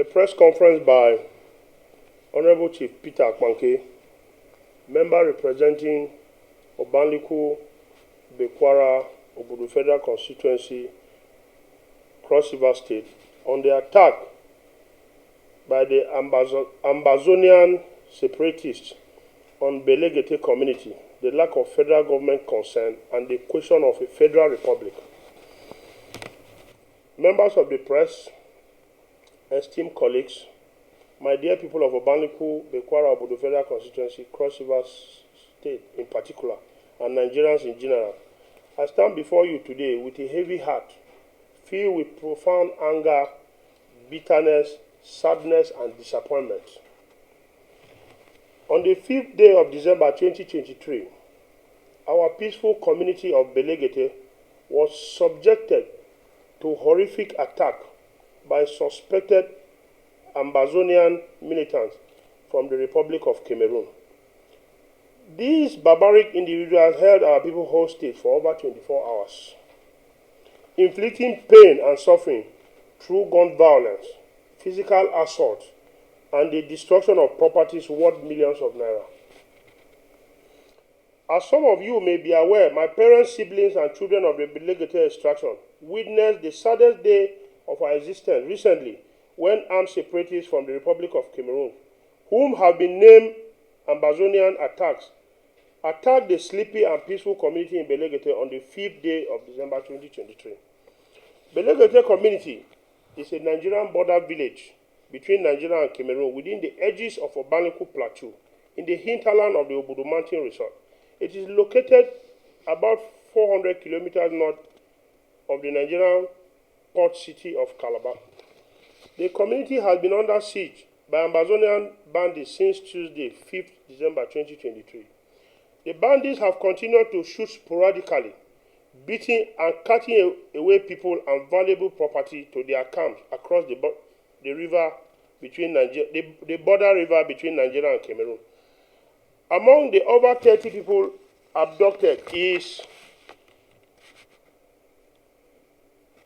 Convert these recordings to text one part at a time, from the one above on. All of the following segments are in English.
a press conference by Honorable Chief Peter Akpanke, member representing Obanliku, Bekwarra, Obudu Federal Constituency, Cross River State, on the attack by the Ambazonian separatists on Belegete community, the lack of federal government concern, and the question of a federal republic. Members of the press, esteemed colleagues, my dear people of Obanliku, Bekwarra, Obudu Federal Constituency, Cross River State in particular, and Nigerians in general, I stand before you today with a heavy heart, filled with profound anger, bitterness, sadness, and disappointment. On the 5th day of December 2023, our peaceful community of Belegete was subjected to horrific attack by suspected Ambazonian militants from the Republic of Cameroon. These barbaric individuals held our people hostage for over 24 hours, inflicting pain and suffering through gun violence, physical assault, and the destruction of properties worth millions of naira. As some of you may be aware, my parents, siblings, and children of the Belegete extraction witnessed the saddest day of our existence recently when armed separatists from the Republic of Cameroon, whom have been named Ambazonian attacks, attacked the sleepy and peaceful community in Belegete on the 5th day of December 2023. Belegete community is a Nigerian border village between Nigeria and Cameroon within the edges of Obanliku Plateau in the hinterland of the Obudu Mountain Resort. It is located about 400 kilometers north of the Nigerian port city of Calabar. The community has been under siege by Ambazonian bandits since Tuesday, 5th December 2023. The bandits have continued to shoot sporadically, beating and cutting away people and valuable property to their camps across the river between the border river between Nigeria and Cameroon. Among the over 30 people abducted is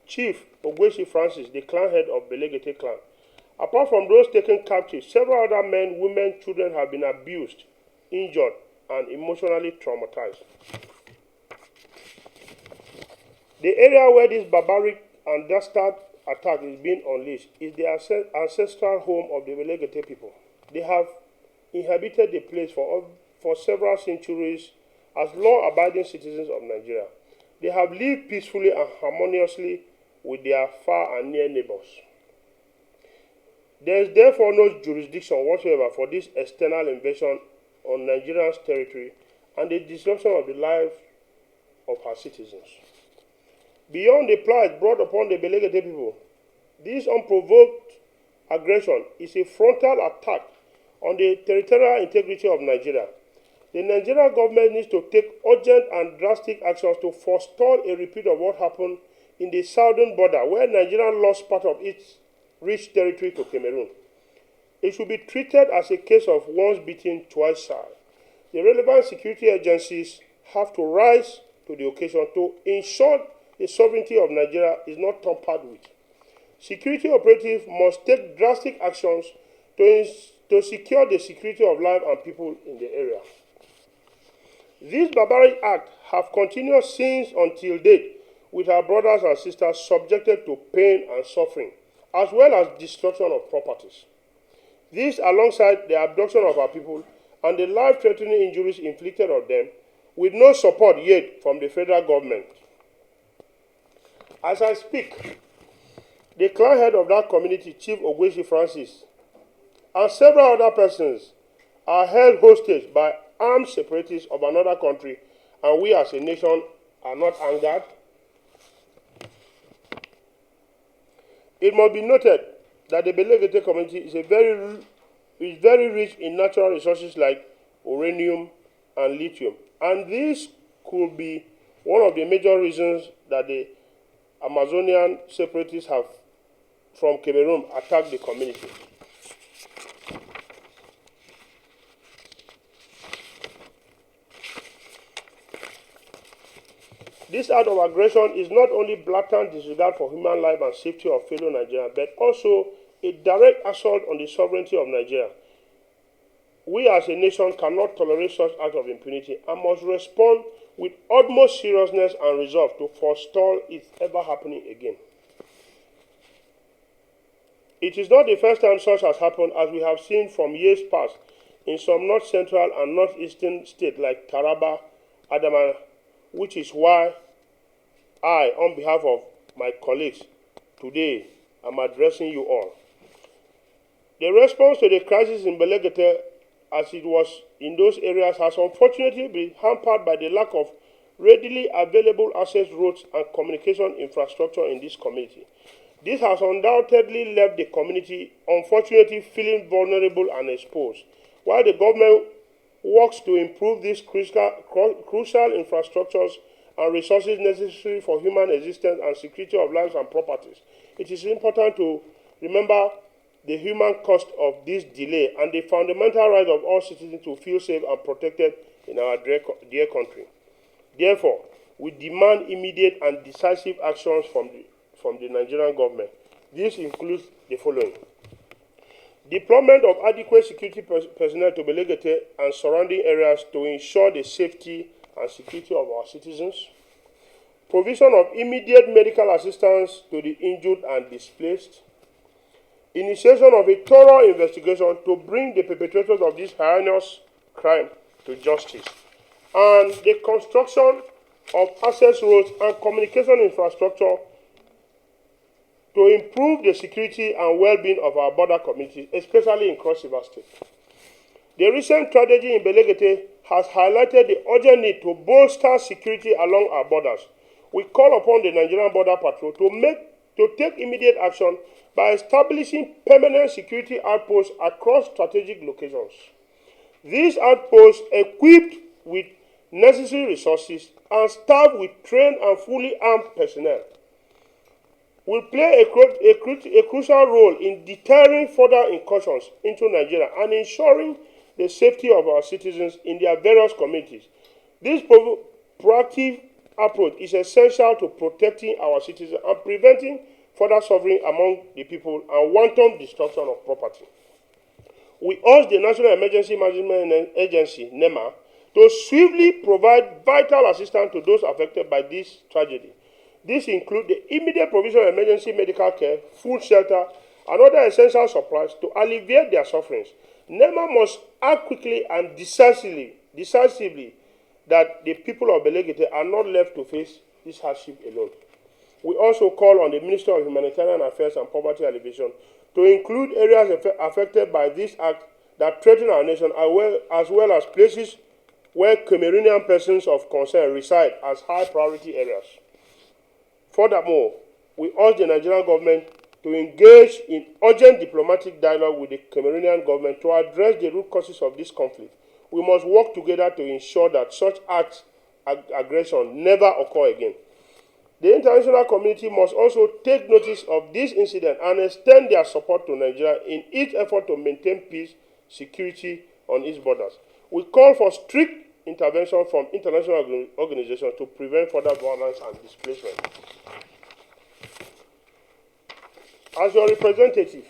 Chief Ogweshi Francis, the clan head of Belegete clan. Apart from those taken captive, several other men, women, children have been abused, injured, and emotionally traumatized. The area where this barbaric and dastard attack is being unleashed is the ancestral home of the Belegete people. They have inhabited the place for several centuries as law-abiding citizens of Nigeria. They have lived peacefully and harmoniously with their far and near neighbors. There is therefore no jurisdiction whatsoever for this external invasion on Nigeria's territory and the disruption of the lives of her citizens. Beyond the plight brought upon the Belegete people, this unprovoked aggression is a frontal attack on the territorial integrity of Nigeria. The Nigerian government needs to take urgent and drastic actions to forestall a repeat of what happened in the southern border, where Nigeria lost part of its rich territory to Cameroon. It should be treated as a case of once bitten, twice shy. The relevant security agencies have to rise to the occasion to ensure the sovereignty of Nigeria is not tampered with. Security operatives must take drastic actions to secure the security of life and people in the area. These barbaric acts have continued since until date, with our brothers and sisters subjected to pain and suffering, as well as destruction of properties. This, alongside the abduction of our people and the life-threatening injuries inflicted on them, with no support yet from the federal government. As I speak, the clan head of that community, Chief Ogweshi Francis, and several other persons are held hostage by armed separatists of another country, and we as a nation are not angered. It must be noted that the Belegete community is very rich in natural resources like uranium and lithium, and this could be one of the major reasons that the Amazonian separatists have from Cameroon attacked the community. This act of aggression is not only blatant disregard for human life and safety of fellow Nigerians, but also a direct assault on the sovereignty of Nigeria. We as a nation cannot tolerate such acts of impunity and must respond with utmost seriousness and resolve to forestall it ever happening again. It is not the first time such has happened, as we have seen from years past in some north-central and northeastern states like Taraba, Adama, which is why I, on behalf of my colleagues, today am addressing you all. The response to the crisis in Belegete, as it was in those areas, has unfortunately been hampered by the lack of readily available access roads and communication infrastructure in this community. This has undoubtedly left the community, unfortunately, feeling vulnerable and exposed. While the government works to improve these crucial infrastructures and resources necessary for human existence and security of lives and properties, it is important to remember the human cost of this delay and the fundamental right of all citizens to feel safe and protected in our dear country. Therefore, we demand immediate and decisive actions from the Nigerian government. This includes the following: deployment of adequate security personnel to Belegete and surrounding areas to ensure the safety and security of our citizens, provision of immediate medical assistance to the injured and displaced, initiation of a thorough investigation to bring the perpetrators of this heinous crime to justice, and the construction of access roads and communication infrastructure to improve the security and well-being of our border communities, especially in Cross River State. The recent tragedy in Belegete has highlighted the urgent need to bolster security along our borders. We call upon the Nigerian Border Patrol to take immediate action by establishing permanent security outposts across strategic locations. These outposts, equipped with necessary resources and staffed with trained and fully armed personnel, will play a crucial role in deterring further incursions into Nigeria and ensuring the safety of our citizens in their various communities. This proactive approach is essential to protecting our citizens and preventing further suffering among the people and wanton destruction of property. We urge the National Emergency Management Agency, NEMA, to swiftly provide vital assistance to those affected by this tragedy. This includes the immediate provision of emergency medical care, food, shelter, and other essential supplies to alleviate their sufferings. NEMA must act quickly and decisively that the people of Belegete are not left to face this hardship alone. We also call on the Ministry of Humanitarian Affairs and Poverty Alleviation to include areas affected by this act that threaten our nation, as well as places where Cameroonian persons of concern reside as high priority areas. Furthermore, we urge the Nigerian government to engage in urgent diplomatic dialogue with the Cameroonian government to address the root causes of this conflict. We must work together to ensure that such acts of aggression never occur again. The international community must also take notice of this incident and extend their support to Nigeria in its effort to maintain peace, security on its borders. We call for strict intervention from international organizations to prevent further violence and displacement. As your representative,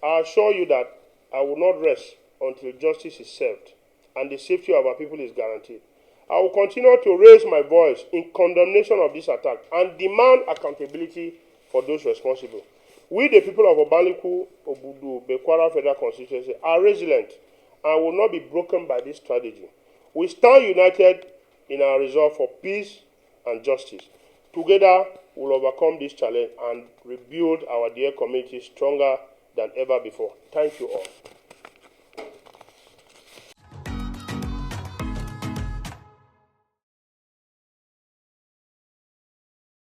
I assure you that I will not rest until justice is served and the safety of our people is guaranteed. I will continue to raise my voice in condemnation of this attack and demand accountability for those responsible. We, the people of Obanliku, Obudu, Bekwarra Federal Constituency, are resilient and will not be broken by this tragedy. We stand united in our resolve for peace and justice. Together, we will overcome this challenge and rebuild our dear community stronger than ever before. Thank you all.